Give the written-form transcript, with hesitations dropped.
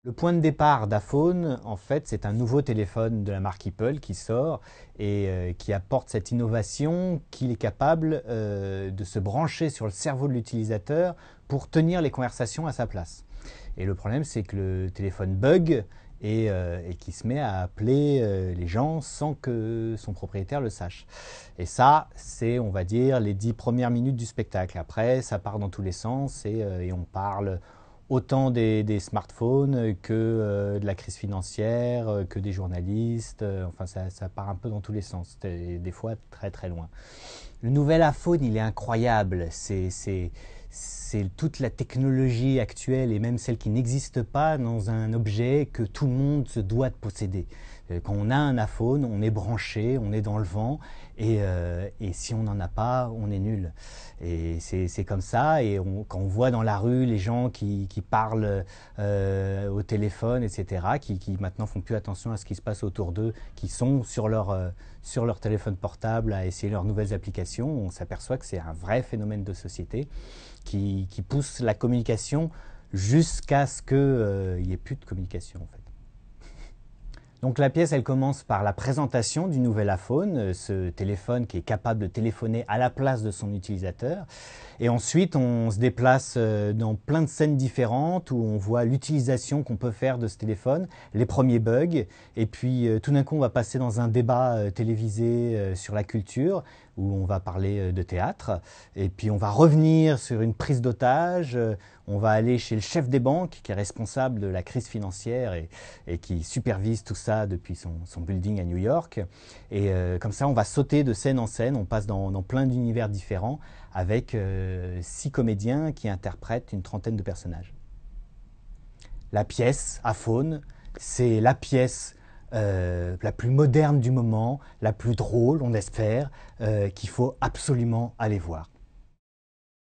Le point de départ d'iPhone, en fait, c'est un nouveau téléphone de la marque Apple qui sort et qui apporte cette innovation qu'il est capable de se brancher sur le cerveau de l'utilisateur pour tenir les conversations à sa place. Et le problème, c'est que le téléphone bug et qu'il se met à appeler les gens sans que son propriétaire le sache. Et ça, c'est, on va dire, les 10 premières minutes du spectacle. Après, ça part dans tous les sens et on parle autant des smartphones que de la crise financière, que des journalistes. Enfin, ça part un peu dans tous les sens, et des fois très très loin. Le nouvel iPhone, il est incroyable. C'est toute la technologie actuelle et même celle qui n'existe pas dans un objet que tout le monde se doit de posséder. Quand on a un iPhone, on est branché, on est dans le vent et si on n'en a pas, on est nul. Et c'est comme ça. Et quand on voit dans la rue les gens qui parlent au téléphone, etc., qui maintenant font plus attention à ce qui se passe autour d'eux, qui sont sur leur téléphone portable à essayer leurs nouvelles applications, on s'aperçoit que c'est un vrai phénomène de société qui pousse la communication jusqu'à ce qu'il n'y ait plus de communication en fait. Donc la pièce, elle commence par la présentation du nouvel iPhone, ce téléphone qui est capable de téléphoner à la place de son utilisateur. Et ensuite, on se déplace dans plein de scènes différentes où on voit l'utilisation qu'on peut faire de ce téléphone, les premiers bugs, et puis tout d'un coup, on va passer dans un débat télévisé sur la culture où on va parler de théâtre, et puis on va revenir sur une prise d'otage, on va aller chez le chef des banques qui est responsable de la crise financière et qui supervise tout ça depuis son building à New York. Et comme ça, on va sauter de scène en scène, on passe dans plein d'univers différents avec 6 comédiens qui interprètent une trentaine de personnages. La pièce, Aphone, c'est la pièce la plus moderne du moment, la plus drôle, on espère, qu'il faut absolument aller voir.